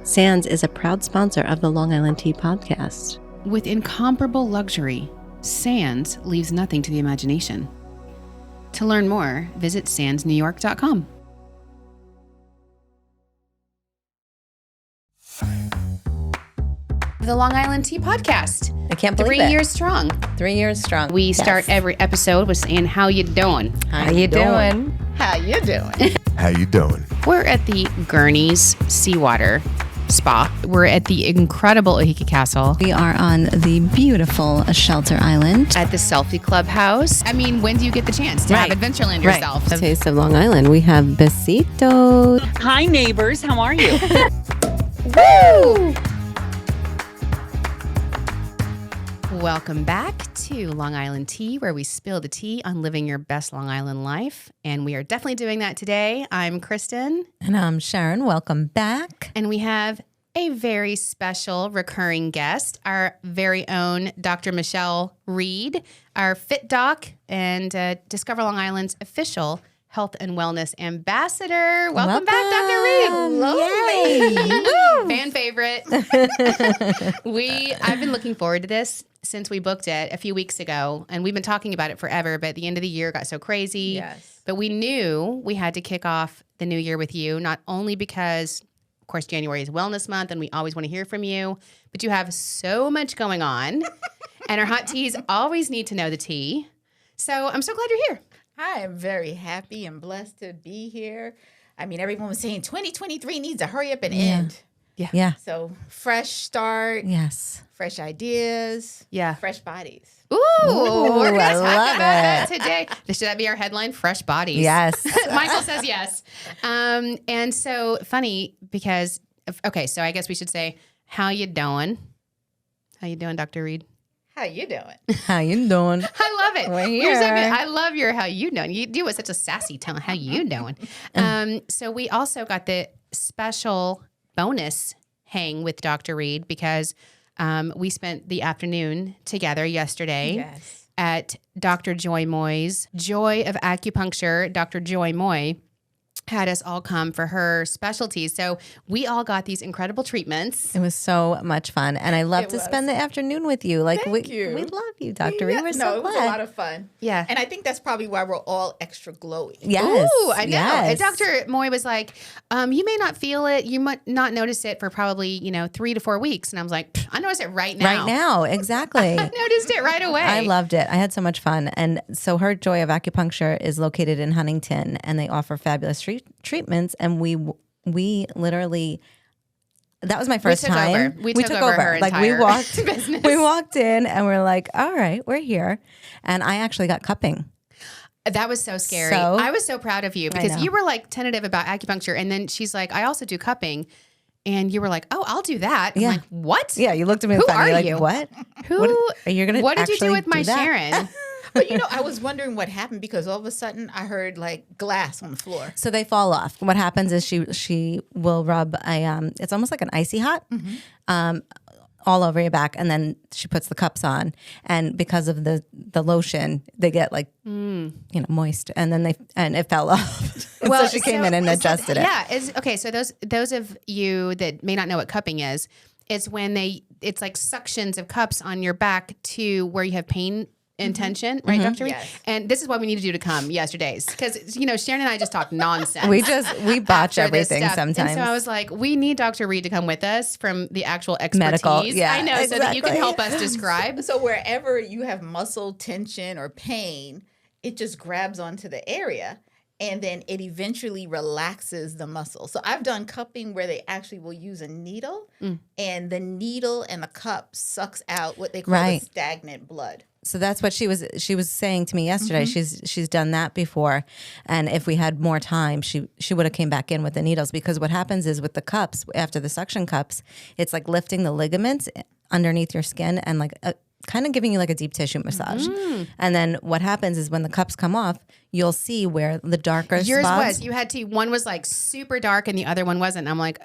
Sands is a proud sponsor of the Long Island Tea Podcast. With incomparable luxury, Sands leaves nothing to the imagination. To learn more, visit sandsnewyork.com. The Long Island Tea Podcast. I can't believe 3 it. years strong. 3 years strong. We start every episode with saying, how you doing? How you doing? How you doing? How you doing? We're at the Gurney's Seawater Spa. We're at the incredible Ahiki Castle. We are on the beautiful Shelter Island. At the Selfie Clubhouse. I mean, when do you get the chance to have Adventureland yourself? Taste of Long Island. We have Besito. Hi, neighbors. How are you? Woo! Welcome back to Long Island Tea, where we spill the tea on living your best Long Island life. And we are definitely doing that today. I'm Kristen. And I'm Sharon. Welcome back. And we have a very special recurring guest, our very own Dr. Michele Reed, our Fit Doc and Discover Long Island's official Health and Wellness Ambassador. Welcome back, Dr. Reed. Lovely. Fan favorite. I've been looking forward to this since we booked it a few weeks ago, and we've been talking about it forever, but the end of the year got so crazy. Yes. But we knew we had to kick off the new year with you, not only because, of course, January is Wellness Month, and we always want to hear from you, but you have so much going on, and our hot teas always need to know the tea. So I'm so glad you're here. I am very happy and blessed to be here. I mean, everyone was saying 2023 needs to hurry up and end. Yeah. So fresh start, Yes. fresh ideas, Yeah. fresh bodies. Ooh, we're going to I talk love about that it. today. Should that be our headline? Fresh bodies. Yes. Michael says yes. And so funny because, okay, so I guess we should say, how you doing? How you doing, Dr. Reed? How you doing? How you doing? I love it. We're You're so good. here. I love your how you doing. You do it with such a sassy tone. How you doing? So we also got the special bonus hang with Dr. Reed because we spent the afternoon together yesterday Yes. at Dr. Joy Moy's Joy of Acupuncture. Dr. Joy Moy had us all come for her specialties. So we all got these incredible treatments. It was so much fun. And I love It to was. spend the afternoon with you. Like Thank you. we love you, Dr. Reed. Yeah, We're no, so it was glad. a lot of fun. Yeah. And I think that's probably why we're all extra glowy. Yes. Ooh, I know. Yes. And Dr. Moy was like, you may not feel it. You might not notice it for probably, 3 to 4 weeks. And I was like, I notice it right now. Right now. Exactly. I noticed it right away. I loved it. I had so much fun. And so her Joy of Acupuncture is located in Huntington, and they offer fabulous treatments. And we literally, that was my first took time. over. We took over her Like we entire walked, business. we walked in and we're like, all right, we're here. And I actually got cupping. That was so scary. So- I was so proud of you because know. you were like tentative about acupuncture. And then she's like, I also do cupping. And you were like, oh, I'll do that. I'm Yeah. like, what? Yeah, you looked at me Who funny, are like, you? what? Who? Are you gonna What did you do actually with my do that? Sharon? But I was wondering what happened because all of a sudden I heard like glass on the floor. So they fall off. What happens is she will rub a it's almost like an icy hot all over your back, and then she puts the cups on, and because of the lotion, they get like moist, and then it fell off. So she came in and adjusted it. Yeah. Okay. So those of you that may not know what cupping is, it's when it's like suctions of cups on your back to where you have pain and tension, right, Dr. Reed? Yes. And this is what we need to do to come yesterday's because Sharon and I just talk nonsense. We botch after this everything stuff. sometimes. And so I was like, we need Dr. Reed to come with us from the actual expertise. Medical, yeah, I know, so that you can exactly. help us describe. So wherever you have muscle tension or pain, it just grabs onto the area and then it eventually relaxes the muscle. So I've done cupping where they actually will use a needle and the needle and the cup sucks out what they call Right. the stagnant blood. So that's what she was saying to me yesterday. She's done that before, and if we had more time, she would have came back in with the needles, because what happens is with the cups, after the suction cups, it's like lifting the ligaments underneath your skin and like kind of giving you like a deep tissue massage. And then what happens is when the cups come off, you'll see where the darker Yours spots. was. You had one was like super dark and the other one wasn't. I'm like,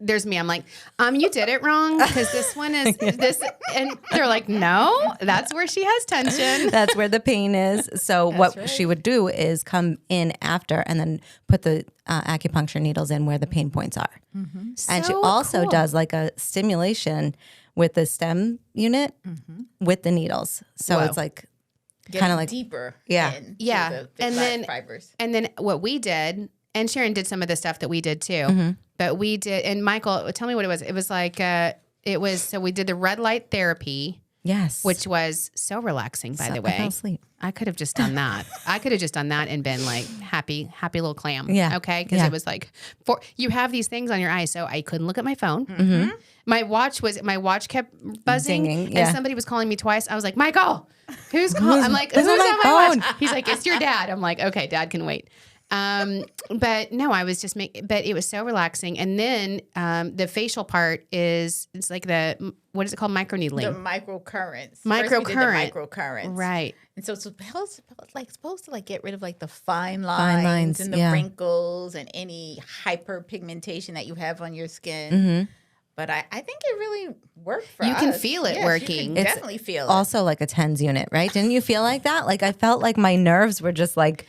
there's me. I'm like, you did it wrong because this one is this. And they're like, no, that's where she has tension. That's where the pain is. So what she would do is come in after and then put the acupuncture needles in where the pain points are. And she also does like a stimulation with the stem unit with the needles. So it's like kind of like deeper. Yeah. The and then fibers. And then what we did, and Sharon did some of the stuff that we did too, but we did, and Michael, tell me what it was. It was like, so we did the red light therapy. Yes. Which was so relaxing, by the way. I fell asleep. I could have just done that. I could have just done that and been like happy little clam. Yeah. Okay. Because it was like, you have these things on your eyes. So I couldn't look at my phone. My watch kept buzzing. Dinging, and somebody was calling me twice. I was like, Michael, who's calling? I'm like, who's on my watch? He's like, it's your dad. I'm like, okay, dad can wait. But no, I was just but it was so relaxing. And then, the facial part it's like what is it called? Microneedling. The microcurrents. Microcurrent. First we did the microcurrents. Right. And so it's supposed to like get rid of like the fine lines and the wrinkles and any hyperpigmentation that you have on your skin. But I think it really worked for us. You can feel it working. You can definitely feel it. Also like a TENS unit, right? Didn't you feel like that? Like I felt like my nerves were just like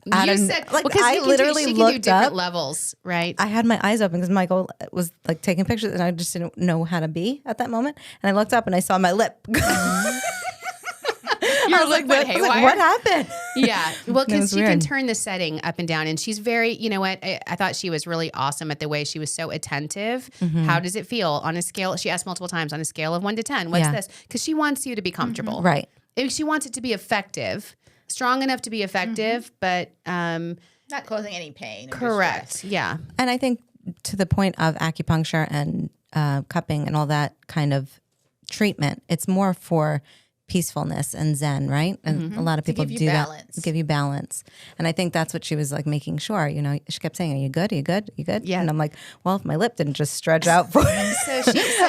You said like because I literally she can looked do different up levels, right? I had my eyes open because Michael was like taking pictures and I just didn't know how to be at that moment. And I looked up and I saw my lip. You're like, what happened? Yeah. Well, because she can weird. turn the setting up and down. And she's very, you know what? I thought she was really awesome at the way she was so attentive. How does it feel on a scale? She asked multiple times on a scale of 1 to 10. What's this? Because she wants you to be comfortable. Right. She wants it to be effective, strong enough to be effective, but not causing any pain. correct. Distress. Yeah. And I think to the point of acupuncture and cupping and all that kind of treatment, it's more for peacefulness and zen, right? And a lot of people give you do balance. that, give you balance. And I think that's what she was like making sure, you know, she kept saying, are you good? Are you good? Are you good? Yeah. And I'm like, well, if my lip didn't just stretch out for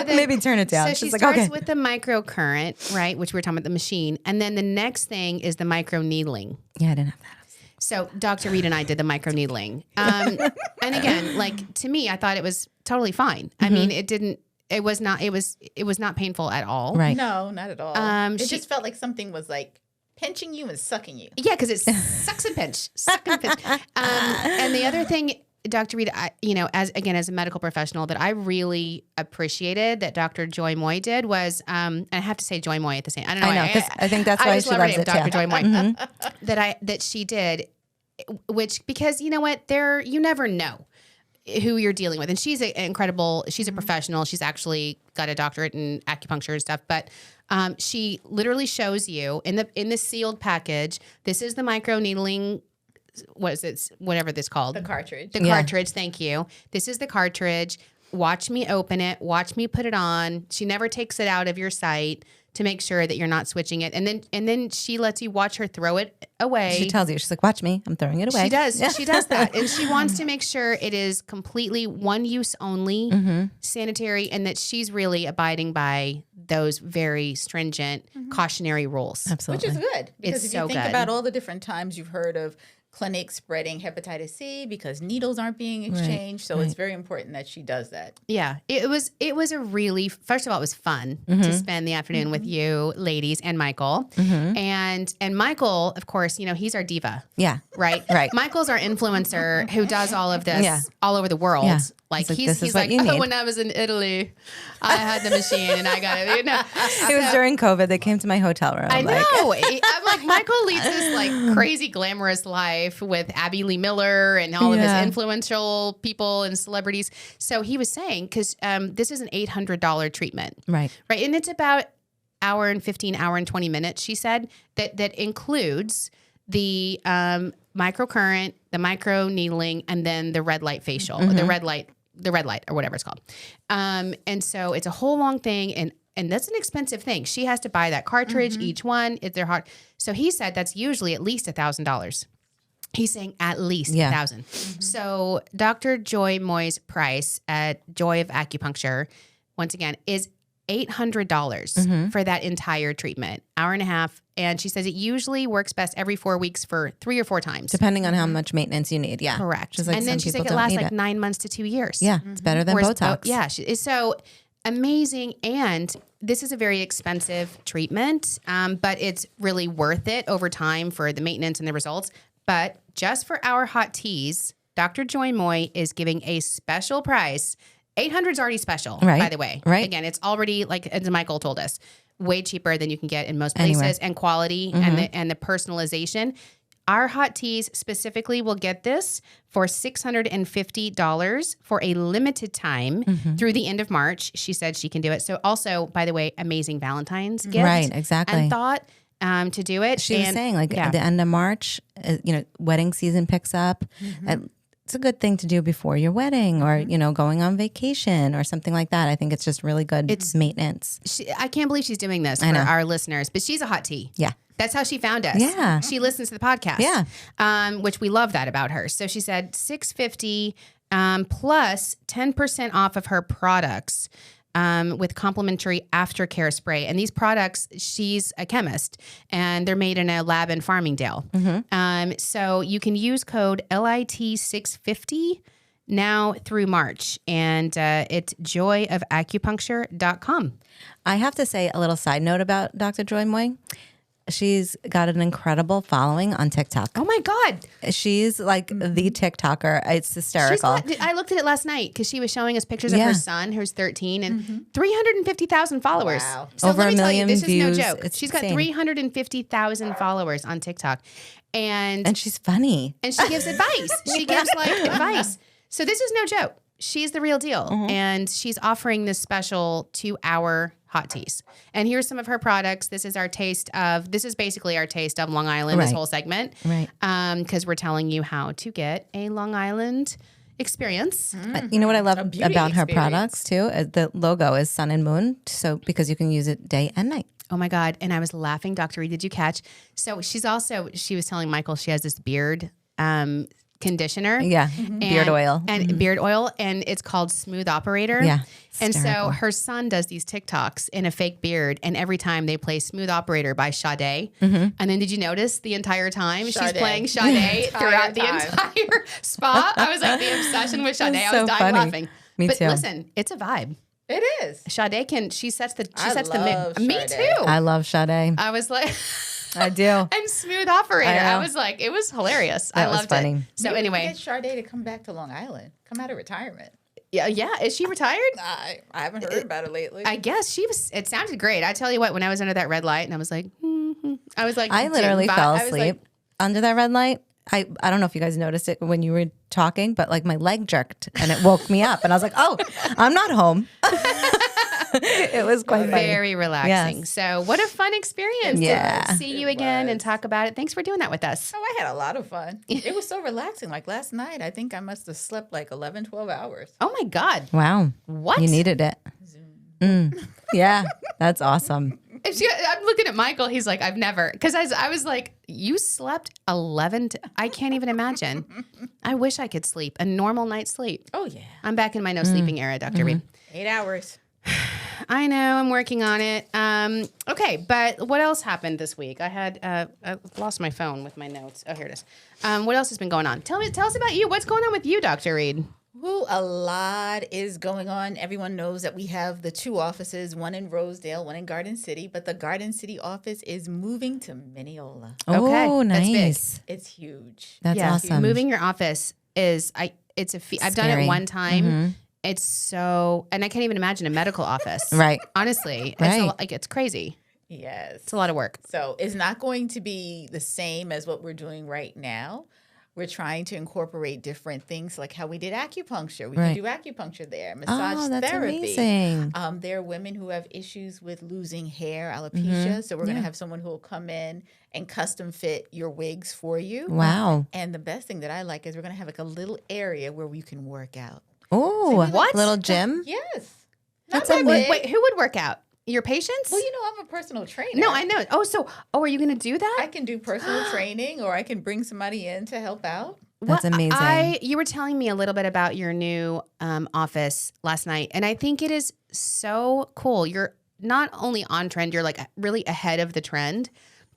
maybe turn it down. So She's she like, starts okay. with the microcurrent, right? Which we were talking about the machine. And then the next thing is the microneedling. Yeah, I didn't have that. So Dr. Reed and I did the microneedling. And again, like to me, I thought it was totally fine. I mean, it was not painful at all. Right. No, not at all. It just felt like something was like pinching you and sucking you. Yeah, because it sucks and pinch, suck and pinch. And the other thing, Dr. Reed, as a medical professional, that I really appreciated that Dr. Joy Moy did was, and I have to say Joy Moy at the same. I don't know. I know, because I think that's why she loves it. Dr. Yeah. Joy Moy that she did, which because you know what, you never know who you're dealing with, and she's she's a professional. She's actually got a doctorate in acupuncture and stuff, but. She literally shows you in the sealed package. This is the microneedling. What is it? Whatever this called. The cartridge. The cartridge. Thank you. This is the cartridge. Watch me open it. Watch me put it on. She never takes it out of your sight to make sure that you're not switching it. And then she lets you watch her throw it away. She tells you, she's like, watch me, I'm throwing it away. She does. She does that. And she wants to make sure it is completely one use only, sanitary, and that she's really abiding by those very stringent cautionary rules. Absolutely. Which is good. Because It's if you so think good. about all the different times you've heard of clinics spreading hepatitis C because needles aren't being exchanged. So it's very important that she does that. Yeah, it was a really, first of all, it was fun to spend the afternoon with you ladies and Michael. And Michael, of course, he's our diva. Yeah. Right? Right. Michael's our influencer who does all of this all over the world. Yeah. Like This is he's what like, you need. when I was in Italy, I had the machine and I got it. It was during COVID. They came to my hotel room. I know. I'm like, Michael leads this like crazy glamorous life with Abby Lee Miller and all of his influential people and celebrities. So he was saying, because this is an $800 treatment. Right. Right. And it's about hour and 20 minutes, she said, that includes the microcurrent, the microneedling, and then the red light facial, the red light or whatever it's called. And so it's a whole long thing. And that's an expensive thing. She has to buy that cartridge, each one. If they're hard. So he said that's usually at least $1,000. He's saying at least $1,000. So Dr. Joy Moy's price at Joy of Acupuncture, once again, is $800 for that entire treatment. Hour and a half, And she says it usually works best every 4 weeks for 3 or 4 times. Depending on how much maintenance you need. Yeah. Correct. Just like and then some she's like, people it don't lasts need like it. 9 months to 2 years. Yeah. It's better than Whereas Botox. It's so amazing. And this is a very expensive treatment, but it's really worth it over time for the maintenance and the results. But just for our hotTeas, Dr. Joy Moy is giving a special price. 800 is already special, Right. by the way. Right. Again, it's already, like as Michael told us, way cheaper than you can get in most places, Anywhere. and quality and the personalization. Our hotTeas specifically will get this for $650 for a limited time through the end of March. She said she can do it. So also, by the way, amazing Valentine's gift. Right, exactly. And thought to do it. She was saying, like, yeah. at the end of March, wedding season picks up. It's a good thing to do before your wedding or, going on vacation or something like that. I think it's just really good maintenance. I can't believe she's doing this for our listeners, but she's a hot tea. Yeah. That's how she found us. Yeah. She listens to the podcast. Yeah. Which we love that about her. So she said $650 plus 10% off of her products. With complimentary aftercare spray. And these products, she's a chemist, and they're made in a lab in Farmingdale. So you can use code LIT650 now through March, and it's joyofacupuncture.com. I have to say a little side note about Dr. Joy Moy. She's got an incredible following on TikTok. Oh my God. She's like the TikToker. It's hysterical. I looked at it last night because she was showing us pictures of her son, who's 13, and 350,000 followers. Wow. So Over let me a tell you, million this views. is no joke. It's She's got insane. 350,000 followers on TikTok. And she's funny. she gives advice. She gives advice. So this is no joke. She's the real deal. And she's offering this special 2-hour hotTeas. And here's some of her products. This is basically our taste of Long Island, this Right. whole segment. Right. Because we're telling you how to get a Long Island experience. You know what I love beauty about her experience. products too? The logo is sun and moon. So because you can use it day and night. Oh my God. And I was laughing, Dr. Reed, did you catch? So she was telling Michael she has this beard conditioner. Yeah. Beard oil. And beard oil. And it's called Smooth Operator. Yeah. And so Hysterical. her son does these TikToks in a fake beard. And every time they play Smooth Operator by Sade. And then did you notice the entire time she's Sade. playing Sade throughout the Entire entire spot? I was like, the obsession with Sade. That's I was so dying funny. laughing. Me but too. listen, it's a vibe. It is. Sade she sets the I love me Sade. too. I love Sade. I was like, I do. and Smooth Operator. I know. I was like, it was hilarious. That I was loved funny. it. So Maybe we anyway, get Sade to come back to Long Island. Come out of retirement. yeah. Is she retired? I haven't heard about it lately. I guess she was. It sounded great. I tell you what, when I was under that red light, and I was like, I was like, I literally dude, fell I was asleep like, under that red light. I don't know if you guys noticed it when you were talking, but like my leg jerked and it woke me up. And I was like, oh, I'm not home. It was quite funny. very relaxing. Yes. So what a fun experience Yeah. to see you again and talk about it. Thanks for doing that with us. Oh, I had a lot of fun. It was so relaxing. Like last night, I think I must have slept like 11, 12 hours. Oh my God. Wow. What? You needed it. Yeah, that's awesome. I'm looking at Michael. He's like, I've never, because I was like, you slept 11. I can't even imagine. I wish I could sleep a normal night's sleep. Oh, yeah. I'm back in my no sleeping era, Dr. Reed. 8 hours. I know. I'm working on it. Okay, but what else happened this week? I lost my phone with my notes. Oh, here it is. What else has been going on? Tell us about you. What's going on with you, Dr. Reed? Ooh, a lot is going on. Everyone knows that we have the 2 offices, one in Rosedale, one in Garden City, but the Garden City office is moving to Mineola. Okay, Oh, that's big. nice. It's huge. That's awesome. Moving your office is it's a I've done it Scary. one time. It's so, and I can't even imagine a medical office. Right. Honestly, Right. it's crazy. Yes. It's a lot of work. So it's not going to be the same as what we're doing right now. We're trying to incorporate different things like how we did acupuncture. We Right. can do acupuncture there, massage Oh, that's therapy. amazing. There are women who have issues with losing hair, alopecia. So we're going to Yeah. have someone who will come in and custom fit your wigs for you. Wow. And the best thing that I like is we're going to have like a little area where you can work out. Oh, What? Little gym? Yes. That's Not that amazing. big. Wait, who would work out? Your patients? Well, you know, I'm a personal trainer. No, I know. Are you going to do that? I can do personal training or I can bring somebody in to help out. That's amazing. You were telling me a little bit about your new office last night, and I think it is so cool. You're not only on trend, you're like really ahead of the trend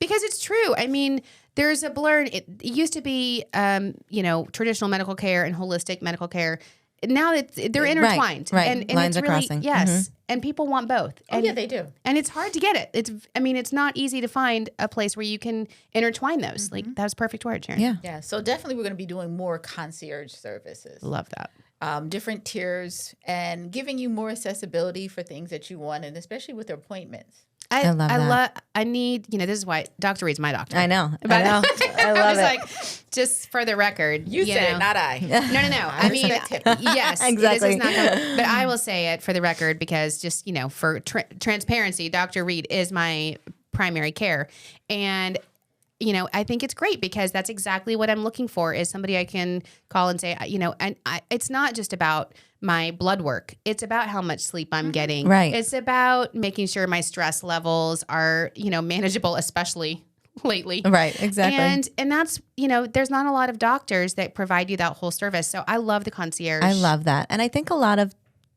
Because it's true. I mean, there's a blur. It used to be, traditional medical care and holistic medical care. Now they're intertwined. Right. And Lines it's are really, crossing. yes. And people want both. And, they do. And it's hard to get it. It's not easy to find a place where you can intertwine those. Like, that was a perfect word, Sharon. Yeah. Yeah. So definitely we're going to be doing more concierge services. Love that. Different tiers and giving you more accessibility for things that you want, and especially with appointments. I love that. I need, this is why Dr. Reed's my doctor. I know. But I know. I love it. Like, just for the record. You said it, not I. No. I mean, yes, Exactly. This is not coming, but I will say it for the record because just, for transparency, Dr. Reed is my primary care. And, I think it's great because that's exactly what I'm looking for is somebody I can call and say, it's not just about my blood work. It's about how much sleep I'm getting. Right. It's about making sure my stress levels are, manageable, especially lately. Right. Exactly. And that's, there's not a lot of doctors that provide you that whole service. So I love the concierge. I love that. And I think a lot of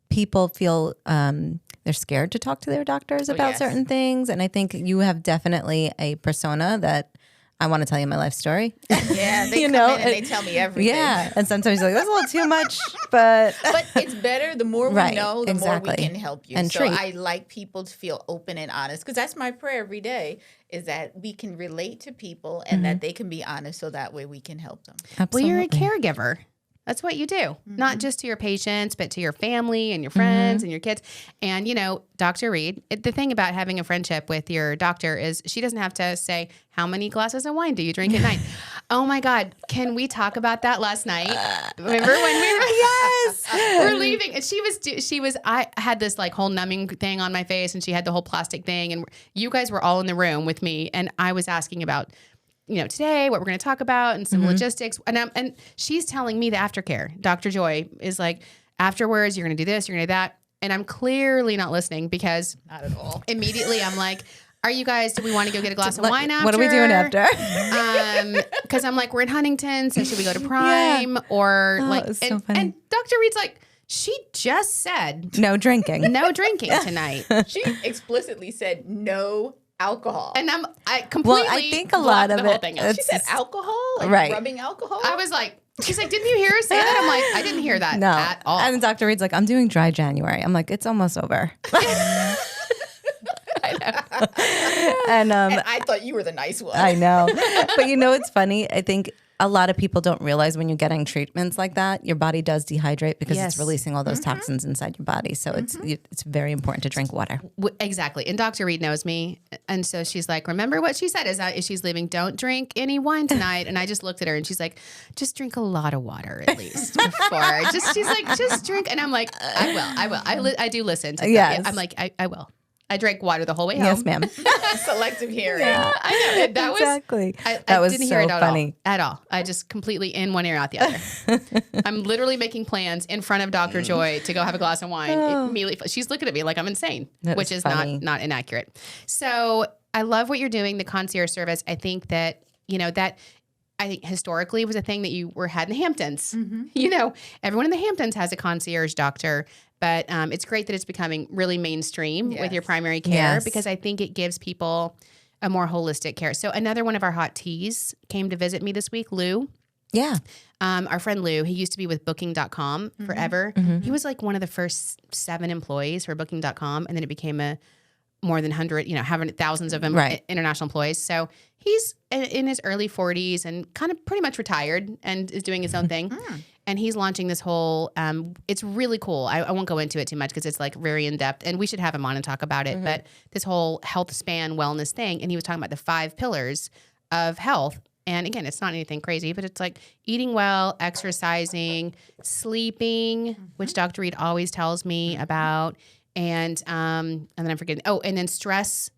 people feel they're scared to talk to their doctors about certain things. And I think you have definitely a persona that I want to tell you my life story. Yeah, they come in and they tell me everything. Yeah, and sometimes you're like, that's a little too much, but it's better. The more we know, the more we can help you. And so treat. I like people to feel open and honest because that's my prayer every day is that we can relate to people and that they can be honest so that way we can help them. absolutely. Well, you're a caregiver. That's what you do, not just to your patients, but to your family and your friends and your kids. And, Dr. Reed, the thing about having a friendship with your doctor is she doesn't have to say, how many glasses of wine do you drink at night? Oh my God. Can we talk about that last night? Remember when we were, we're leaving and I had this like whole numbing thing on my face and she had the whole plastic thing and you guys were all in the room with me. And I was asking about, today, what we're going to talk about and some logistics. And she's telling me the aftercare. Dr. Joy is like, afterwards, you're going to do this, you're going to do that. And I'm clearly not listening because not at all. Immediately I'm like, do we want to go get a glass of wine after? What are we doing after? Because I'm like, we're in Huntington, so should we go to Prime? Or so funny. And Dr. Reed's like, she just said No drinking. no drinking tonight. She explicitly said no alcohol. And I completely Well, I think a lot of the whole it- thing out. She said alcohol? Like Right. rubbing alcohol? I was like, she's like, didn't you hear her say that? I'm like, I didn't hear that No. at all. And Dr. Reed's like, I'm doing dry January. I'm like, it's almost over. And and I thought you were the nice one. I know. But it's funny. I think a lot of people don't realize when you're getting treatments like that, your body does dehydrate because Yes. it's releasing all those toxins inside your body. So it's very important to drink water. Exactly. And Dr. Reed knows me. And so she's like, remember what she said is that if she's leaving, don't drink any wine tonight. And I just looked at her and she's like, just drink a lot of water at least before. She's like, just drink. And I'm like, I will. I do listen to Yes. that. I'm like, I will. I drank water the whole way home. Yes, ma'am. Selective hearing. I know. That was Exactly. I was didn't so hear it funny. at all. I just completely in one ear, out the other. I'm literally making plans in front of Dr. Joy to go have a glass of wine. Immediately, she's looking at me like I'm insane, That which was is funny. not inaccurate. So I love what you're doing, the concierge service. I think that, I think historically was a thing that you had in the Hamptons. Everyone in the Hamptons has a concierge doctor. But it's great that it's becoming really mainstream with your primary care because I think it gives people a more holistic care. So another one of our hotTeas came to visit me this week, Lou. Yeah. Our friend Lou, he used to be with Booking.com forever. He was like one of the first 7 employees for Booking.com, and then it became more than 100, having thousands of international employees. So he's in his early 40s and kind of pretty much retired and is doing his own thing. And he's launching this whole, it's really cool. I won't go into it too much because it's like very in depth and we should have him on and talk about it. But this whole Healthspan Wellness thing. And he was talking about the 5 pillars of health. And again, it's not anything crazy, but it's like eating well, exercising, sleeping, which Dr. Reed always tells me about. And then I'm forgetting. Oh, and then stress,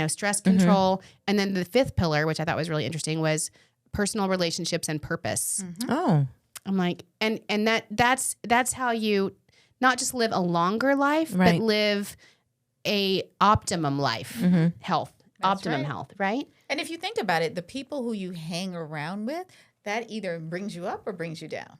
stress control. And then the 5th pillar, which I thought was really interesting, was personal relationships and purpose. Oh. I'm like, and that's how you not just live a longer life, but live a optimum life, health, optimum health, right? And if you think about it, the people who you hang around with, that either brings you up or brings you down.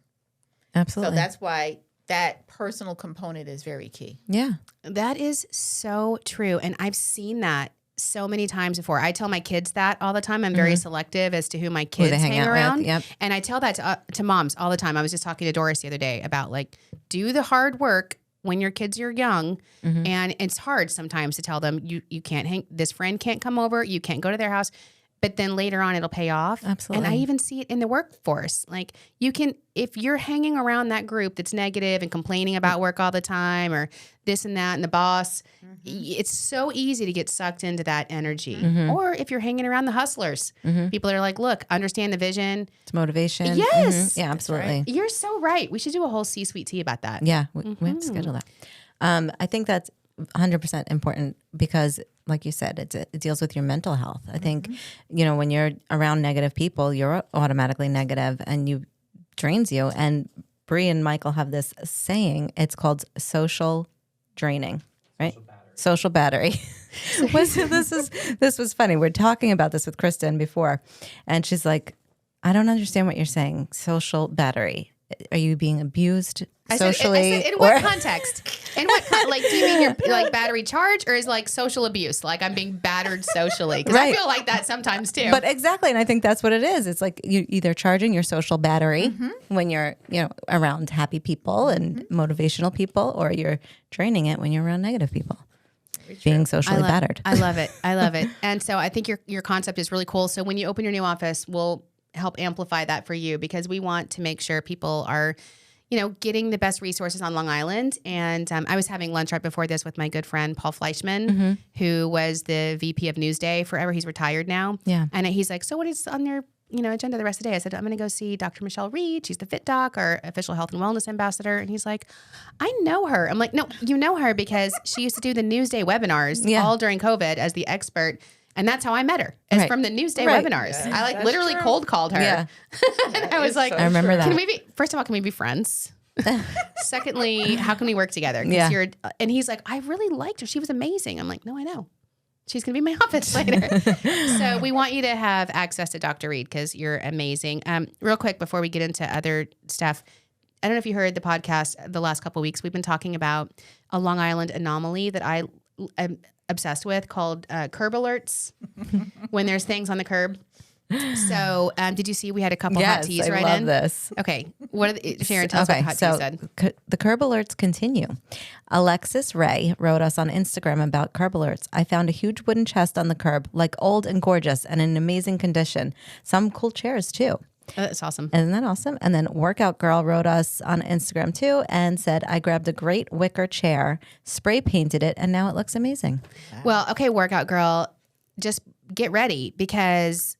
Absolutely. So that's why that personal component is very key. Yeah. That is so true. And I've seen that so many times before. I tell my kids that all the time. I'm very selective as to who my kids hang around. Yep. And I tell that to moms all the time. I was just talking to Doris the other day about like, do the hard work when your kids are young. And it's hard sometimes to tell them you can't hang, this friend can't come over, you can't go to their house. But then later on, it'll pay off. Absolutely. And I even see it in the workforce. Like you can, if you're hanging around that group that's negative and complaining about work all the time or this and that and the boss, it's so easy to get sucked into that energy. Or if you're hanging around the hustlers, people are like, look, understand the vision. It's motivation. Yes. Yeah, absolutely. Right. You're so right. We should do a whole C-suite tea about that. Yeah, we have to schedule that. I think that's 100% important because, like you said, it deals with your mental health. I think, when you're around negative people, you're automatically negative and you drains you. And Bree and Michael have this saying. It's called social draining, right? Social battery. This was funny. We're talking about this with Kristen before, and she's like, "I don't understand what you're saying. Social battery. Are you being abused socially? I said, in what context? In what like, do you mean you're like battery charge, or is like social abuse? Like I'm being battered socially? Because I feel like that sometimes too. But exactly, and I think that's what it is. It's like you either charging your social battery when you're around happy people and motivational people, or you're draining it when you're around negative people. Being socially battered. I love it. I love it. And so I think your concept is really cool. So when you open your new office, we'll help amplify that for you because we want to make sure people are, getting the best resources on Long Island. And I was having lunch right before this with my good friend, Paul Fleischman, who was the VP of Newsday forever. He's retired now. Yeah. And he's like, so what is on your, agenda the rest of the day? I said, I'm going to go see Dr. Michele Reed. She's the Fit Doc, our official health and wellness ambassador. And he's like, I know her. I'm like, no, you know her because she used to do the Newsday webinars all during COVID as the expert. And that's how I met as from the Newsday webinars. Yeah, I literally cold called her. Yeah. And I was like, I remember that. First of all, can we be friends? Secondly, how can we work together? Yeah. And he's like, I really liked her. She was amazing. I'm like, no, I know. She's going to be in my office later. So we want you to have access to Dr. Reed because you're amazing. Real quick, before we get into other stuff, I don't know if you heard the podcast the last couple of weeks. We've been talking about a Long Island anomaly that I am obsessed with called curb alerts when there's things on the curb. So did you see we had a couple hot teas I right love in? this. Okay. Sharon, tell us what hot tea said. The curb alerts continue. Alexis Ray wrote us on Instagram about curb alerts. I found a huge wooden chest on the curb, like old and gorgeous and in amazing condition. Some cool chairs too. Oh, that's awesome. Isn't that awesome? And then Workout Girl wrote us on Instagram too and said, I grabbed a great wicker chair, spray painted it, and now it looks amazing. Well, okay, Workout Girl, just get ready because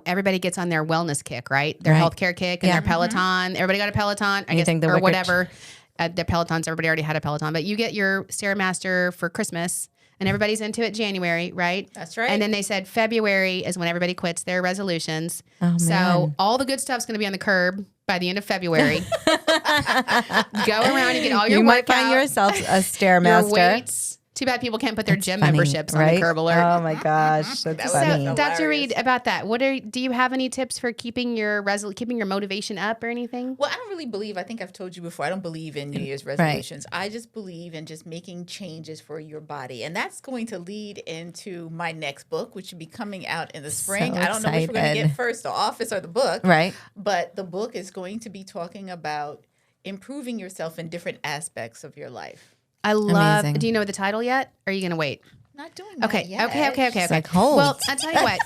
everybody gets on their wellness kick, right? Their healthcare kick and their Peloton. Everybody got a Peloton, I guess, or whatever. The Pelotons, everybody already had a Peloton, but you get your Stairmaster for Christmas. And everybody's into it January, right? That's right. And then they said February is when everybody quits their resolutions. Oh, man. So all the good stuff's going to be on the curb by the end of February. Go around and get all your You might workout, find yourself a Stairmaster. your weights. Too bad people can't put their gym memberships on the curb alert. Oh my gosh, that's funny. So, Dr. Reed, about that, do you have any tips for keeping your motivation up or anything? Well, I don't really believe, I think I've told you before, I don't believe in New Year's resolutions. Right. I just believe in just making changes for your body. And that's going to lead into my next book, which should be coming out in the spring. So I don't know which we're going to get first, the office or the book. Right. But the book is going to be talking about improving yourself in different aspects of your life. I love. Amazing. Do you know the title yet? Or are you going to wait? Not doing that yet. Okay. Like, hold. Well, I'll tell you what.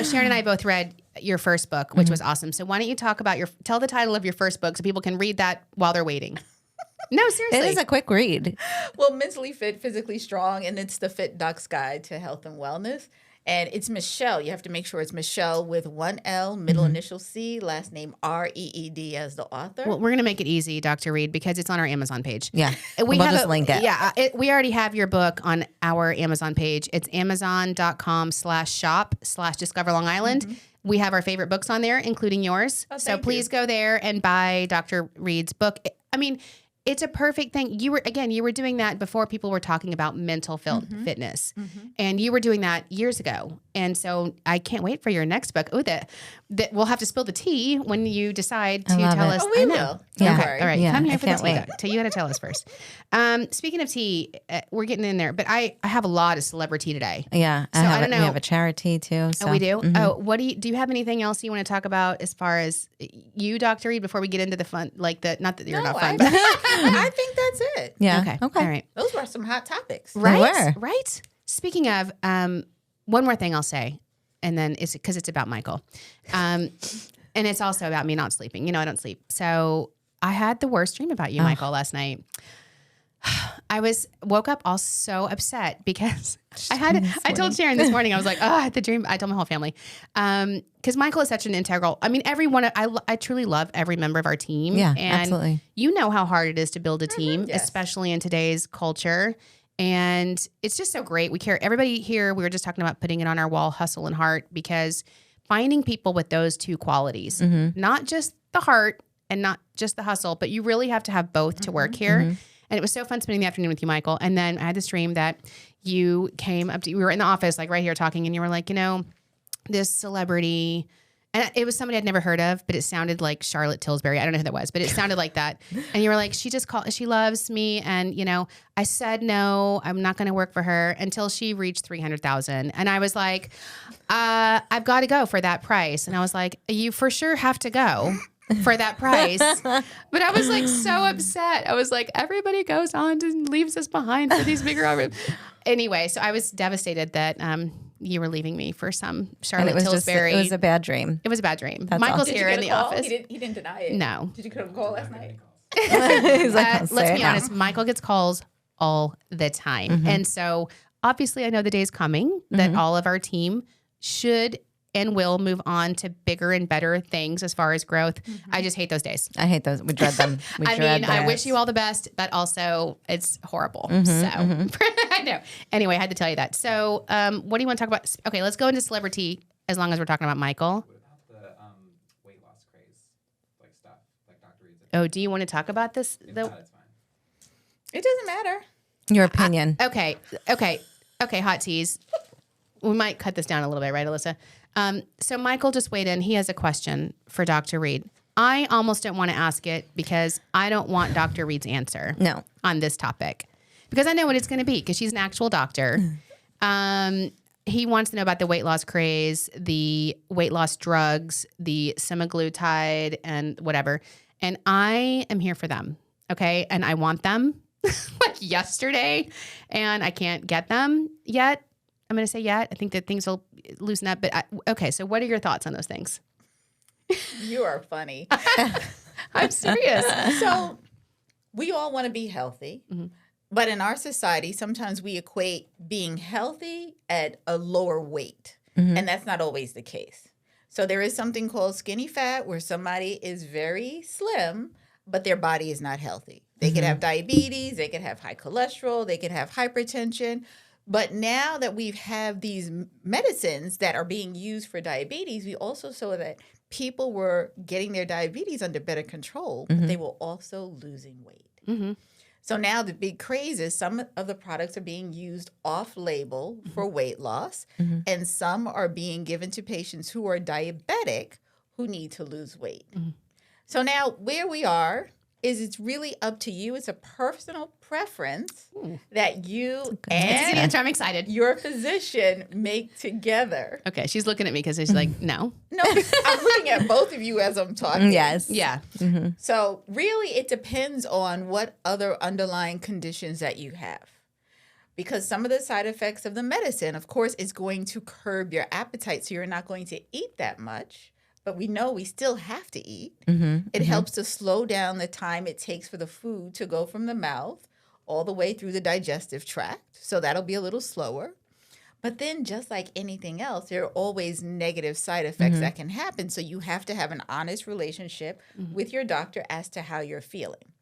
Sharon and I both read your first book, which was awesome. So why don't you tell the title of your first book so people can read that while they're waiting. No, seriously. It is a quick read. Well, Mentally Fit, Physically Strong, and it's the Fit Doc's Guide to Health and Wellness. And it's Michele. You have to make sure it's Michele with one L, middle initial C, last name Reed as the author. Well, we're going to make it easy, Dr. Reed, because it's on our Amazon page. Yeah. We'll just link it. Yeah. We already have your book on our Amazon page. It's amazon.com/shop/Discover Long Island. We have our favorite books on there, including yours. So please go there and buy Dr. Reed's book. I mean, it's a perfect thing. You were doing that before people were talking about mental fitness, and you were doing that years ago. And so I can't wait for your next book. Oh, that we'll have to spill the tea when you decide to tell us. Oh, we I know. will. Yeah. Don't worry. All right. Yeah, Come here I for the can't tea. wait. Though. You got to tell us first. Speaking of tea, we're getting in there, but I have a lot of Celebritea today. Yeah. So I don't know. We have a ChariTea too. So. Oh, we do? Oh, do you have anything else you want to talk about as far as you, Dr. Reed, before we get into the fun, not that you're not fun. I think that's it. Yeah. Okay. Okay. All right. Those were some hot topics. Right. were. Right. Speaking of, one more thing I'll say, and then it's because it's about Michael. And it's also about me not sleeping. You know, I don't sleep. So I had the worst dream about you, Michael, last night. I woke up all so upset because I told Sharon this morning, I was like, oh, I had the dream. I told my whole family. Because Michael is such an integral, I truly love every member of our team. Yeah, and absolutely. You know how hard it is to build a team, yes. especially in today's culture. And it's just so great. We care. Everybody here, we were just talking about putting it on our wall, hustle and heart, because finding people with those two qualities, not just the heart and not just the hustle, but you really have to have both to work here. And it was so fun spending the afternoon with you, Michael. And then I had this dream that you came up to, we were in the office, like right here talking, and you were like, this celebrity, and it was somebody I'd never heard of, but it sounded like Charlotte Tilbury. I don't know who that was, but it sounded like that. And you were like, she loves me. And, I said, no, I'm not going to work for her until she reached 300,000. And I was like, I've got to go for that price. And I was like, you for sure have to go for that price. But I was like so upset. I was like, everybody goes on and leaves us behind for these bigger offers. Anyway, so I was devastated that you were leaving me for some Charlotte Tilbury. It was a bad dream. It was a bad dream. That's Michael's Did you here get in a the call? office. He didn't deny it. No. Did you get a call last night? He's like, Let's be honest, Michael gets calls all the time. And so obviously I know the day's coming that all of our team should and will move on to bigger and better things as far as growth. I just hate those days. I hate those. We dread them. I wish you all the best, but also it's horrible. So I know. Anyway, I had to tell you that. So what do you want to talk about? Okay, let's go into Celebritea as long as we're talking about Michael. What about the weight loss craze, stuff, Dr. Reed's? Oh, do you want to talk about this? If not, it's fine. It doesn't matter. Your opinion. Okay, hotTeas. We might cut this down a little bit, right, Alyssa? So Michael just weighed in. He has a question for Dr. Reed. I almost don't want to ask it because I don't want Dr. Reed's answer on this topic because I know what it's going to be because she's an actual doctor. He wants to know about the weight loss craze, the weight loss drugs, the semaglutide and whatever. And I am here for them. Okay. And I want them like yesterday and I can't get them yet. I'm going to say yet. I think that things will loosen up. But okay, so what are your thoughts on those things? You are funny. I'm serious. So we all want to be healthy. But in our society, sometimes we equate being healthy at a lower weight. And that's not always the case. So there is something called skinny fat where somebody is very slim, but their body is not healthy. They could have diabetes. They could have high cholesterol. They could have hypertension. But now that we have these medicines that are being used for diabetes, we also saw that people were getting their diabetes under better control, but they were also losing weight. So now the big craze is some of the products are being used off-label for weight loss, and some are being given to patients who are diabetic who need to lose weight. So now where we are is it's really up to you. It's a personal preference that you and I'm excited. your physician make together. Okay, she's looking at me because she's like, no. No, I'm looking at both of you as I'm talking. Yes. Yeah. So really it depends on what other underlying conditions that you have. Because some of the side effects of the medicine, of course, is going to curb your appetite. So you're not going to eat that much. But we know we still have to eat. It helps to slow down the time it takes for the food to go from the mouth all the way through the digestive tract. So that'll be a little slower. But then just like anything else, there are always negative side effects that can happen. So you have to have an honest relationship with your doctor as to how you're feeling.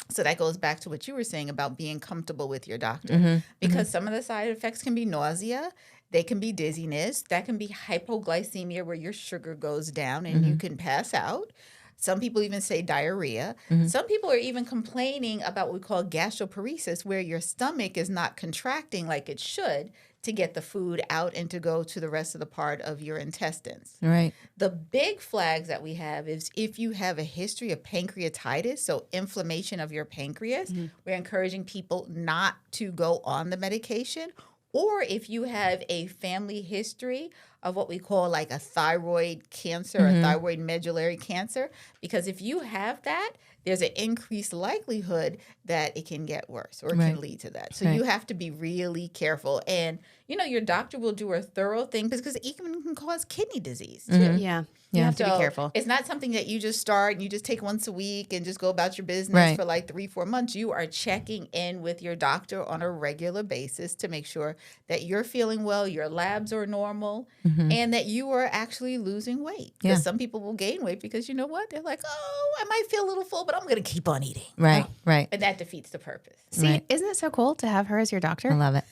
So that goes back to what you were saying about being comfortable with your doctor. Because some of the side effects can be nausea. They can be dizziness. That can be hypoglycemia where your sugar goes down and you can pass out. Some people even say diarrhea. Some people are even complaining about what we call gastroparesis, where your stomach is not contracting like it should to get the food out and to go to the rest of the part of your intestines. Right. The big flags that we have is if you have a history of pancreatitis, so inflammation of your pancreas, we're encouraging people not to go on the medication. Or if you have a family history of what we call like a thyroid cancer or thyroid medullary cancer, because if you have that, there's an increased likelihood that it can get worse or it can lead to that. So you have to be really careful. And, you know, your doctor will do a thorough thing because it even can cause kidney disease too. Yeah. You have to be careful. It's not something that you just start and you just take once a week and just go about your business for like 3-4 months. You are checking in with your doctor on a regular basis to make sure that you're feeling well, your labs are normal, and that you are actually losing weight. Because some people will gain weight because you know what? They're like, oh, I might feel a little full, but I'm going to keep on eating. Right. Right. And that defeats the purpose. See, isn't it so cool to have her as your doctor? I love it.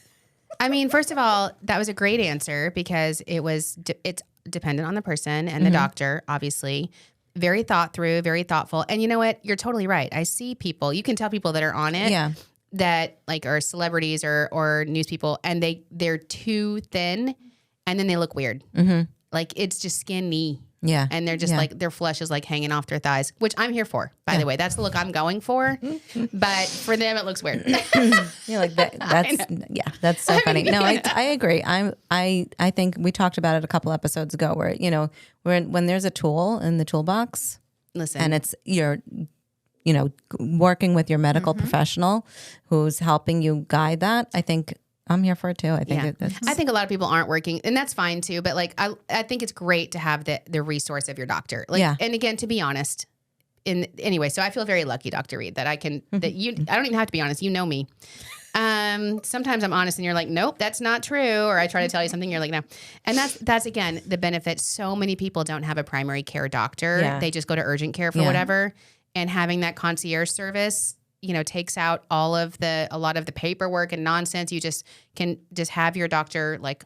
I mean, first of all, that was a great answer because it's dependent on the person and the doctor, obviously. Very thought through, very thoughtful. And you know what? You're totally right. I see people, you can tell people that are on it that like are celebrities or news people and they're too thin and then they look weird. Like it's just skinny. Yeah. And they're just like, their flesh is like hanging off their thighs, which I'm here for, by the way. That's the look I'm going for. But for them, it looks weird. You're like, that's so funny. No, I agree. I think we talked about it a couple episodes ago where, you know, when there's a tool in the toolbox, Listen. and it's you're working with your medical professional who's helping you guide that, I think I'm here for it too. I think I think a lot of people aren't working, and that's fine too. But like, I think it's great to have the resource of your doctor. Like, and again, to be honest, anyway, so I feel very lucky, Dr. Reed, that I can that you. I don't even have to be honest. You know me. Sometimes I'm honest, and you're like, nope, that's not true. Or I try to tell you something, you're like, no. And that's again the benefit. So many people don't have a primary care doctor. Yeah. They just go to urgent care for whatever. And having that concierge service, you know, takes out a lot of the paperwork and nonsense. You just can have your doctor like,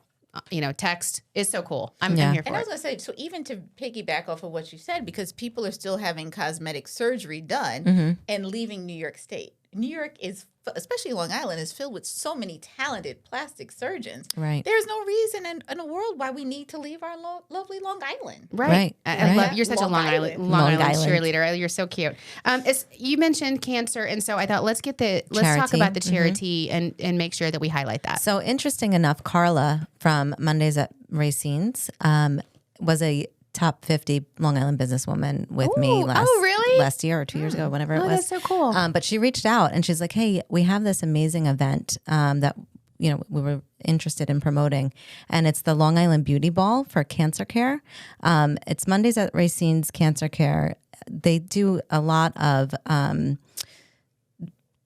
text. It's so cool. I'm here for And I was it. going to say, so even to piggyback off of what you said, because people are still having cosmetic surgery done and leaving New York State. New York is, especially Long Island, is filled with so many talented plastic surgeons. Right. There's no reason in a world why we need to leave our lovely Long Island. Right. I love, you're such Long a Long Island cheerleader. You're so cute. You mentioned cancer, and so I thought let's talk about the ChariTea and make sure that we highlight that. So interesting enough, Carla from Mondays at Racine's was a top 50 Long Island businesswoman with me last year or 2 years ago, whenever it was. That's so cool. But she reached out and she's like, hey, we have this amazing event that we were interested in promoting. And it's the Long Island Beauty Ball for cancer care. It's Mondays at Racine's Cancer Care. They do a lot of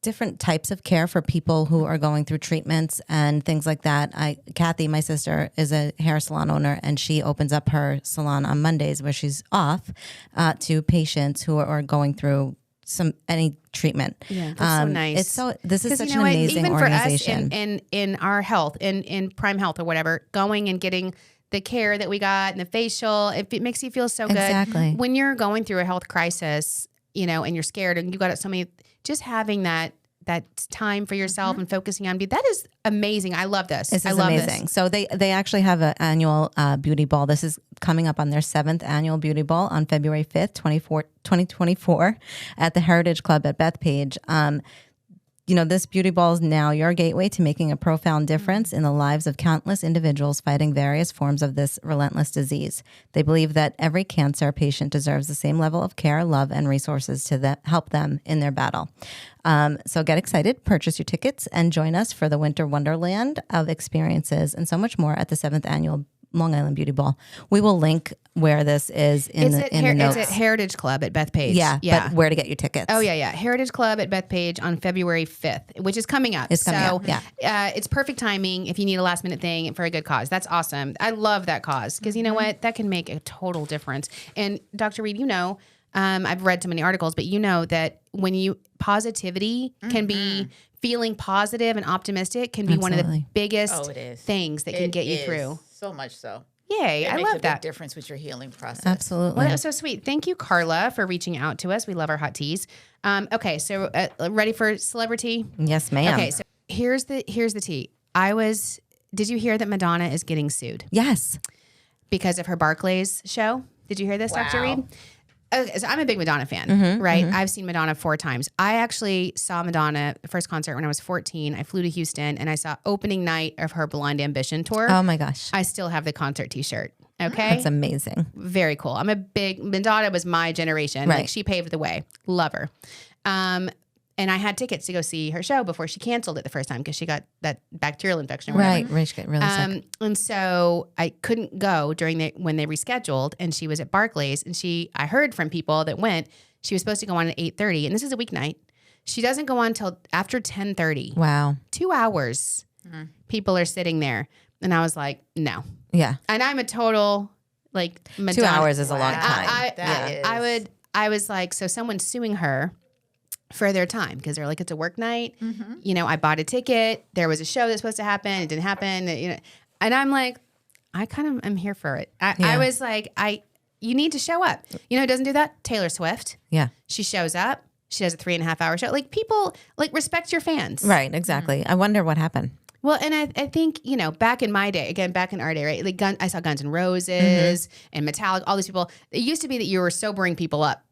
different types of care for people who are going through treatments and things like that. Kathy, my sister, is a hair salon owner, and she opens up her salon on Mondays where she's off to patients who are going through any treatment. Yeah, that's so nice. This is such an amazing even organization. For us in our health, in Prime Health or whatever, going and getting the care that we got and the facial, it makes you feel so good. Exactly. When you're going through a health crisis, and you're scared and you got so many, just having that time for yourself and focusing on beauty, that is amazing. I love this. This is amazing. So they actually have an annual beauty ball. This is coming up on their 7th annual beauty ball on February 5th, 2024 at the Heritage Club at Bethpage. This beauty ball is now your gateway to making a profound difference in the lives of countless individuals fighting various forms of this relentless disease. They believe that every cancer patient deserves the same level of care, love, and resources to help them in their battle. So get excited, purchase your tickets, and join us for the Winter Wonderland of experiences and so much more at the 7th annual Long Island Beauty Ball. We will link where this is in the notes. It's at Heritage Club at Bethpage. Yeah, but where to get your tickets. Oh, yeah. Heritage Club at Bethpage on February 5th, which is coming up. It's coming up, yeah. It's perfect timing if you need a last minute thing for a good cause. That's awesome. I love that cause because you know what? That can make a total difference. And Dr. Reed, I've read so many articles, but you know that when positivity can be feeling positive and optimistic can be one of the biggest things that can get you through. So much so. Yay. It I makes love a big that. difference with your healing process. Absolutely. Well, that was so sweet. Thank you, Carla, for reaching out to us. We love our hot teas. Okay, so ready for Celebritea? Yes, ma'am. Okay, so here's the tea. Did you hear that Madonna is getting sued Yes. because of her Barclays show? Did you hear this, Dr. Wow. Reed? Okay, so I'm a big Madonna fan, right? I've seen Madonna 4 times. I actually saw Madonna first concert when I was 14. I flew to Houston and I saw opening night of her Blind Ambition tour. Oh my gosh. I still have the concert T-shirt. Okay, That's amazing. very cool. I'm a big Madonna was my generation. Right. Like she paved the way. Love her. And I had tickets to go see her show before she canceled it the first time because she got that bacterial infection. Or whatever. Right. Rich get really sick. And so I couldn't go when they rescheduled, and she was at Barclays, and I heard from people that went, she was supposed to go on at 8:30, and this is a weeknight. She doesn't go on till after 10:30. Wow. 2 hours. People are sitting there, and I was like, no. Yeah. And I'm a total like Madonna. 2 hours is a long time. I was like, so someone's suing her for their time because they're like, it's a work night. You know, I bought a ticket. There was a show that's supposed to happen. It didn't happen. You know, and I'm like, I kind of am here for it. I was like, you need to show up. You know who doesn't do that? Taylor Swift. Yeah. She shows up. She does a 3.5 hour show. Like people like respect your fans. Right. Exactly. I wonder what happened. Well, and I think, you know, back in my day, again, back in our day, right? Like I saw Guns N' Roses and Metallica, all these people. It used to be that you were sobering people up.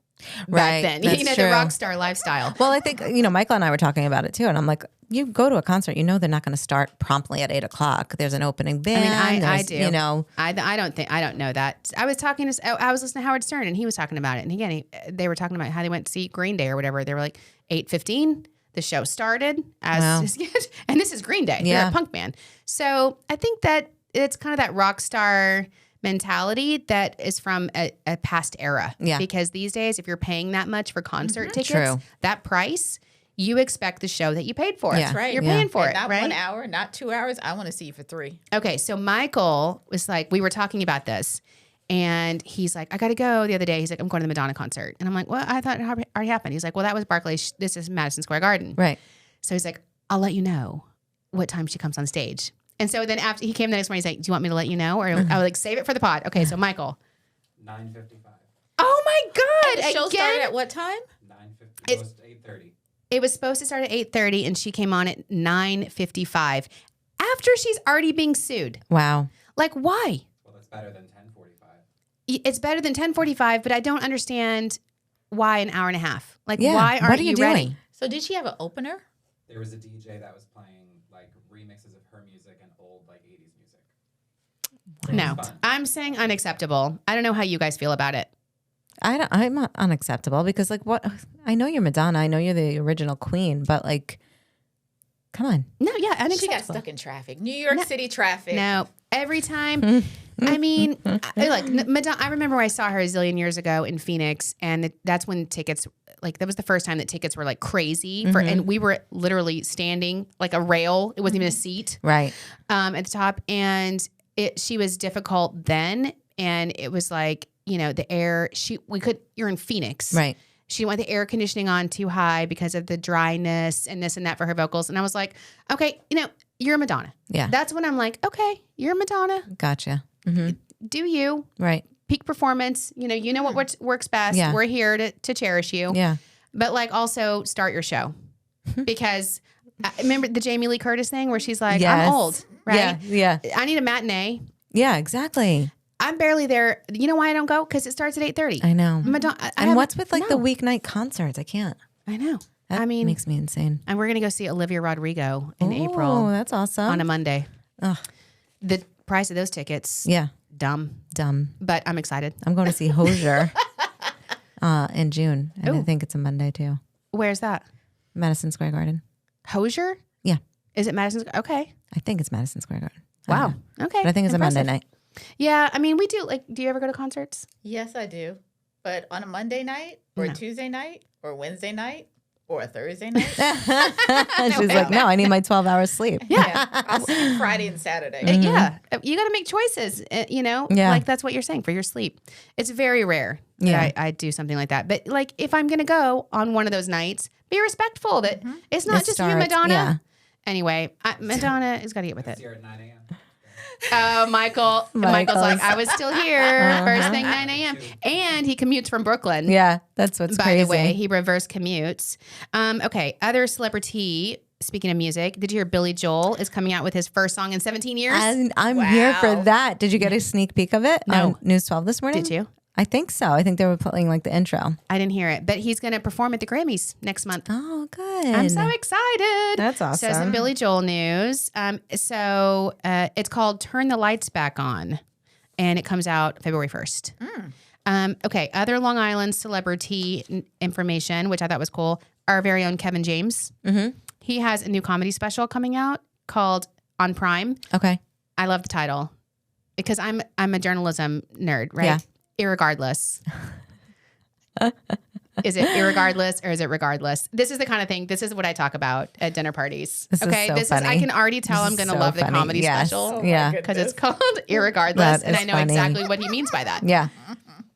Right. Back then, That's you know, true. the rock star lifestyle. Well, I think, Michael and I were talking about it too. And I'm like, you go to a concert, they're not going to start promptly at 8:00. There's an opening band. I do. You know, I don't know that. I was listening to Howard Stern and he was talking about it. And again, they were talking about how they went to see Green Day or whatever. They were like 8:15. The show started and this is Green Day. They're a punk band. So I think that it's kind of that rock star mentality that is from a past era. Yeah. Because these days, if you're paying that much for concert tickets, True. that price, you expect the show that you paid for. Yeah. That's right. You're paying for And it, not right? 1 hour, not 2 hours. I want to see you for 3. Okay, so Michael was like, we were talking about this, and he's like, I got to go the other day. He's like, I'm going to the Madonna concert. And I'm like, well, I thought it already happened. He's like, well, that was Barclays. This is Madison Square Garden. right. So he's like, I'll let you know what time she comes on stage. And so then after he came the next morning, he's like, do you want me to let you know? Or I was like, save it for the pod. Okay, so Michael. 9:55. Oh my God. The show again? started at what time? 9:50. Goes to 8:30. It was supposed to start at 8:30 and she came on at 9:55 after she's already being sued. Wow. Like, why? Well, that's better than 10:45. It's better than 10:45, but I don't understand why an hour and a half. Like, Yeah. why aren't What are you ready? doing? So did she have an opener? There was a DJ that was playing like remixes of her music and old like 80s music. No, It was fun. I'm saying unacceptable. I don't know how you guys feel about it. I'm not unacceptable because what? I know you're Madonna. I know you're the original queen, but like, come on. No, yeah, unacceptable. She got stuck in traffic. New York City traffic. No, every time. I mean, Madonna. I remember when I saw her a zillion years ago in Phoenix, and that's when tickets, like, that was the first time that tickets were like crazy for, and we were literally standing like a rail. It wasn't even a seat, Right. at the top, and she was difficult then, and it was like, the air. You're in Phoenix, Right. She didn't want the air conditioning on too high because of the dryness and this and that for her vocals, and I was like, okay, you're a Madonna. Yeah. That's when I'm like, okay, you're a Madonna. Gotcha. Do you Right. peak performance? You know what works best. Yeah. We're here to cherish you. Yeah. But like also start your show because remember the Jamie Lee Curtis thing where she's like, Yes. I'm old, right? Yeah. I need a matinee. Yeah. Exactly. I'm barely there. You know why I don't go? Because it starts at 8:30. I know. Madonna. And what's with like the weeknight concerts? I can't. I know. That makes me insane. And we're gonna go see Olivia Rodrigo in Oh, April that's awesome. on a Monday. Ugh. The price of those tickets, Yeah. dumb, Dumb. but I'm excited. I'm going to see Hosier in June. And I Ooh. think it's a Monday too. Where's that? Madison Square Garden. Hosier? Yeah. Is it Madison? Okay. I think it's Madison Square Garden. I don't Wow. know. Okay. But I think it's Impressive. a Monday night. Yeah. I mean, we do do you ever go to concerts? Yes, I do. But on a Monday night or No. a Tuesday night or a Wednesday night or a Thursday night? She's like, no, I need my 12 hours sleep. Yeah. I'll see you Friday and Saturday. Yeah. You got to make choices, Yeah. like that's what you're saying for your sleep. It's very rare that Yeah. I do something like that. But like if I'm going to go on one of those nights, be respectful that it's not It just you, starts- Madonna. yeah. Anyway, Madonna has got to get with it. Here at 9 a.m. Michael's like, I was still here first thing 9 a.m. And he commutes from Brooklyn. Yeah, that's what's By crazy. the way, he reverse commutes. Okay, other celebrity. Speaking of music, did you hear Billy Joel is coming out with his first song in 17 years? And I'm here for that. Did you get a sneak peek of it No. on News 12 this morning? Did you? I think so. I think they were playing like the intro. I didn't hear it, but he's going to perform at the Grammys next month. Oh, good. I'm so excited. That's So some awesome. Billy Joel news. It's called Turn the Lights Back On, and it comes out February 1st. Okay, other Long Island celebrity information, which I thought was cool. Our very own Kevin James. Mm-hmm. He has a new comedy special coming out called On Prime. Okay. I love the title because I'm a journalism nerd, right? Yeah. Irregardless. Is it irregardless or is it regardless? This is the kind of thing. This is what I talk about at dinner parties. This is so funny. I can already tell I'm going to so love the funny. comedy Yes. special. Yeah. Because it's called Irregardless, That and is I know funny. exactly what he means by that. Yeah.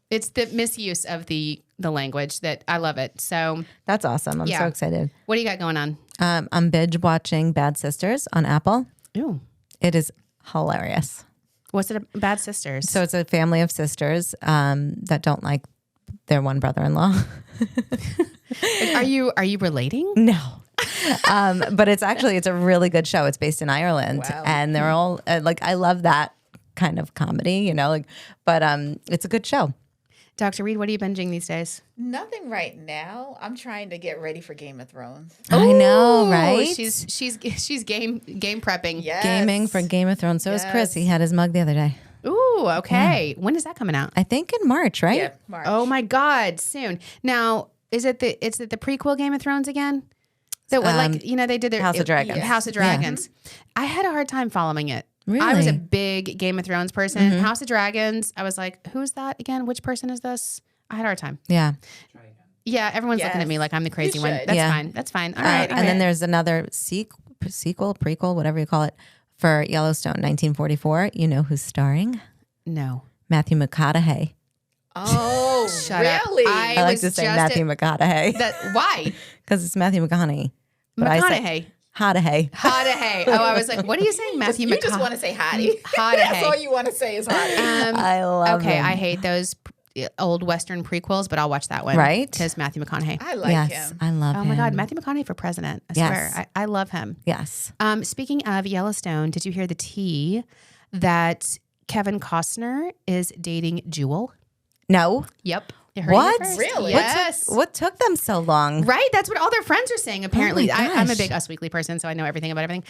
It's the misuse of the language that I love it. So, That's awesome. I'm Yeah. so excited. what do you got going on? I'm binge watching Bad Sisters on Apple. Ooh, It is hilarious. what's it? Bad Sisters. So it's a family of sisters that don't like their one brother-in-law. are you relating? No. But it's a really good show. It's based in Ireland, Wow. and they're all I love that kind of comedy, but it's a good show. Dr. Reed, what are you binging these days? Nothing right now. I'm trying to get ready for Game of Thrones. I know, Ooh, right? She's game prepping. Yes. Gaming for Game of Thrones. So is Chris. Yes. He had his mug the other day. Ooh, okay. When is that coming out? I think in March, right? Yeah, March. Oh my God, soon. Now, is it the prequel Game of Thrones again? That they did their House of Dragons. House of Dragons. I had a hard time following it. Really? I was a big Game of Thrones person. House of Dragons, I was like, who's that again? Which person is this? I had a hard time. Yeah. Try again. Yeah, everyone's looking at Yes. me like I'm the crazy You one. should. That's Yeah. fine. That's fine. All right. And then there's another sequel, prequel, whatever you call it, for Yellowstone, 1944. You know who's starring? no. Matthew McConaughey. Oh, Shut up. really? I like was to say just Matthew McConaughey Why? because it's Matthew McConaughey. But I say McConaughey. Hotahey. Hotahey. Oh, I was like, what are you saying, Matthew You McConaughey? just want to say hottie. Hotahey. That's all you want to say is hottie. I love Okay, him. I hate those old Western prequels, but I'll watch that one. Right? Because Matthew McConaughey. I like yes, him. I love Oh him. my God, Matthew McConaughey for president. I Yes. swear. I love him. Yes. Speaking of Yellowstone, did you hear the tea that Kevin Costner is dating Jewel? No. Yep. You heard What? it first? Really? Yes. What took them so long? Right? That's what all their friends are saying, apparently. my I'm a gosh. big Us Weekly person, so I know everything about everything.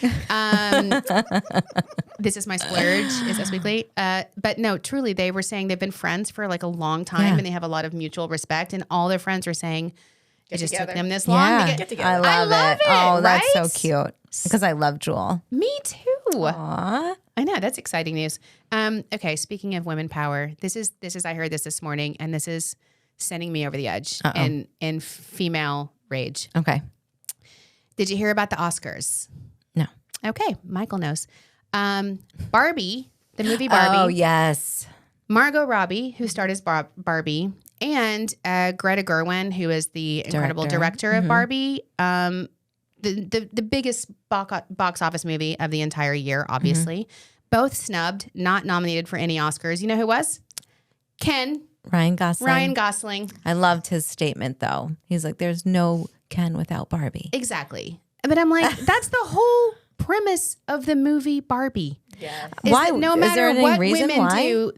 This is my splurge, is Us Weekly. But no, truly, they were saying they've been friends for like a long time Yeah. and they have a lot of mutual respect. And all their friends were saying it just took together. them this long Yeah. to get together. I love it. Oh, that's so right? cute. Because I love Jewel. Me too. Aw. I know, that's exciting news. Okay, speaking of women power, this is I heard this morning, and this is sending me over the edge in female rage. Okay. Did you hear about the Oscars? No. Okay, Michael knows. Barbie, the movie Barbie. Oh, yes. Margot Robbie, who starred as Barbie, and Greta Gerwig, who is the incredible director of Barbie. The biggest box office movie of the entire year, obviously. Both snubbed, not nominated for any Oscars. You know who was? Ryan Gosling. Ryan Gosling. I loved his statement, though. He's like, there's no Ken without Barbie. Exactly. But I'm like, that's the whole premise of the movie Barbie. Yeah. Is Why? that no Is matter there any what reason women why? do,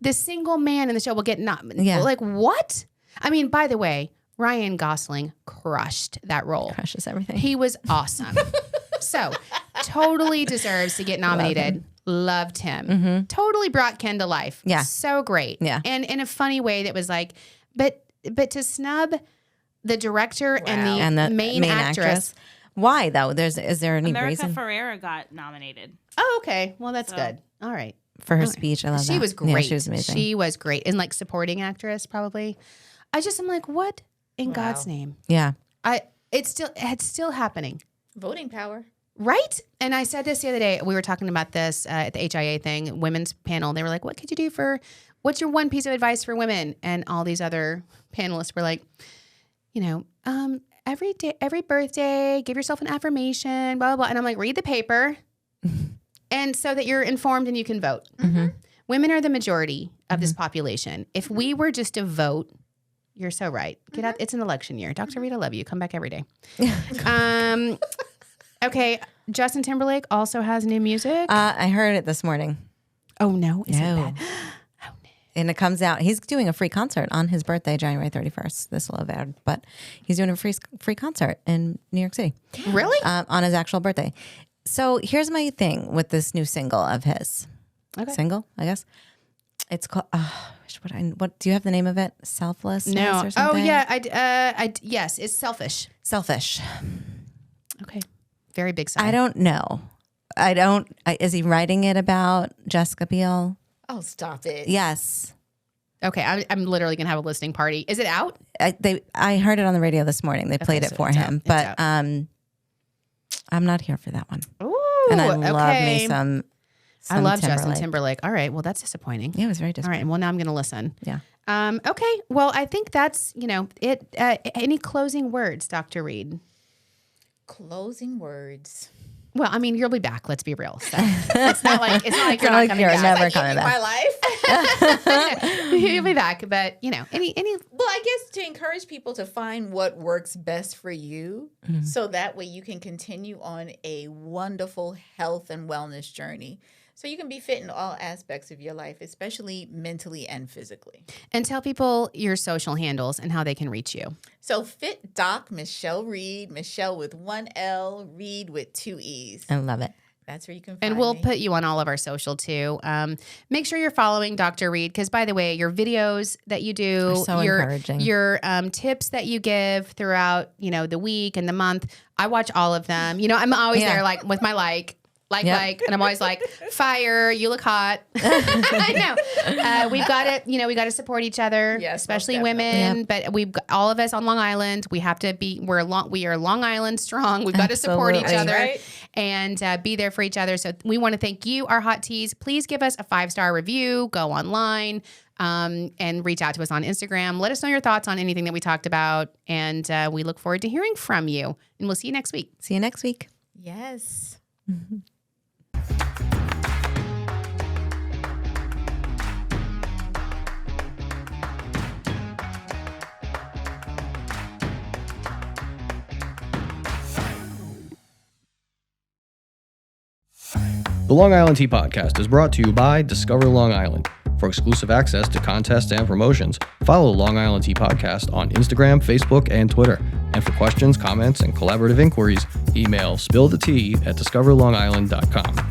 the single man in the show will get Yeah. like what? I mean, by the way, Ryan Gosling crushed that role. Crushes everything. He was awesome. So totally deserves to get nominated. Loved him. Totally brought Ken to life. Yeah. So great. Yeah. And in a funny way that was like, but to snub the director and the main actress. Why, though? Is there any America reason Ferrera got nominated. Oh, okay. Well, that's good. All right. for her speech? I love that. She was great. Yeah, she was amazing. She was great. And like supporting actress, probably. I'm like, what in God's name? yeah. It's still happening. Voting power. Right? And I said this the other day. We were talking about this at the HIA thing, women's panel. They were like, what could you do what's your one piece of advice for women? And all these other panelists were like, every day, every birthday, give yourself an affirmation, blah, blah, blah. And I'm like, read the paper. And so that you're informed and you can vote. Women are the majority of this population. If we were just to vote, you're so right. Get out. It's an election year. Dr. Reed, I love you. Come back every day. Okay. Justin Timberlake also has new music. I heard it this morning. Oh, no. Is it No. bad? And it comes out. He's doing a free concert on his birthday, January 31st. This will have aired, but he's doing a free concert in New York City. Really? On his actual birthday. So here's my thing with this new single of his. Okay. Single, I guess. It's called. What do you have the name of it? Selfless. No. Or something? Oh, yeah. Yes, it's Selfish. Selfish. Okay. Very big sign. I don't know. Is he writing it about Jessica Biel? Oh, stop it. Yes. Okay. I'm literally going to have a listening party. Is it out? I heard it on the radio this morning. They played it so for it's him, out. It's but out. I'm not here for that one. Ooh. And I love okay. me some I love Timberlake. Justin Timberlake. All right. Well, that's disappointing. Yeah, it was very All disappointing. right. Well, now I'm going to listen. Yeah. Okay. Well, I think that's, it. Any closing words, Dr. Reed? Closing words. Well, I mean, you'll be back. Let's be real. So it's not like you're not like coming you're back. never Like coming ending back. my life. You'll be back. But any. Well, I guess to encourage people to find what works best for you, so that way you can continue on a wonderful health and wellness journey. So you can be fit in all aspects of your life, especially mentally and physically. And tell people your social handles and how they can reach you. So Fit Doc Michele Reed, Michelle with 1 L, Reed with 2 E's. I love it. That's where you can find And we'll me. put you on all of our social too. Make sure you're following Dr. Reed because, by the way, your videos that you do, Are so encouraging. your tips that you give throughout, the week and the month, I watch all of them. I'm always Yeah. there, like with my Yep. and I'm always like, fire, you look hot. I know. We've got to, we got to support each other, Yes, especially most women. But we've got all of us on Long Island. We have to be. We are Long Island strong. We've got to support each Absolutely. other Right. and be there for each other. So we want to thank you, our hotTeas. Please give us a 5-star review. Go online and reach out to us on Instagram. Let us know your thoughts on anything that we talked about, and we look forward to hearing from you. And we'll see you next week. See you next week. Yes. The Long Island Tea Podcast is brought to you by Discover Long Island. For exclusive access to contests and promotions, follow Long Island Tea Podcast on Instagram, Facebook, and Twitter. And for questions, comments, and collaborative inquiries, email spillthetea@discoverlongisland.com.